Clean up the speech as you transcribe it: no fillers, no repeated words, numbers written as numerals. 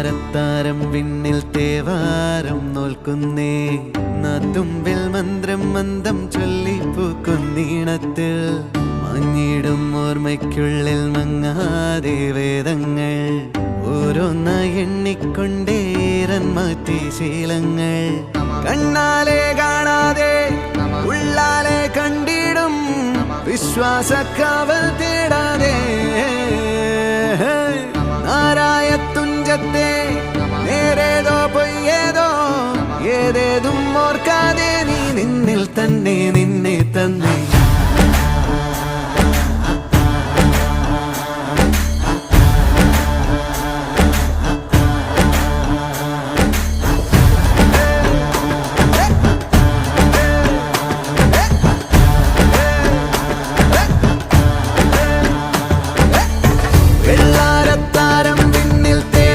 താരത്താരം വിണ്ണിൽ തേവാരം നോൽക്കുന്നേ നാത്തുമ്പിൽ മന്ത്രം മന്ദം ചൊല്ലിപ്പൂക്കുന്നീണത്തിൽ മങ്ങിടും ഓർമ്മയ്ക്കുള്ളിൽ മങ്ങാതെ വേദങ്ങൾ ഓരോന്നായി എണ്ണിക്കൊണ്ടേരൻ മാറ്റി ശീലങ്ങൾ കണ്ണാലെ കാണാതെ ഉള്ളാലെ കണ്ടിടും വിശ്വാസക്കാവൽ തേടാതെ നാരായ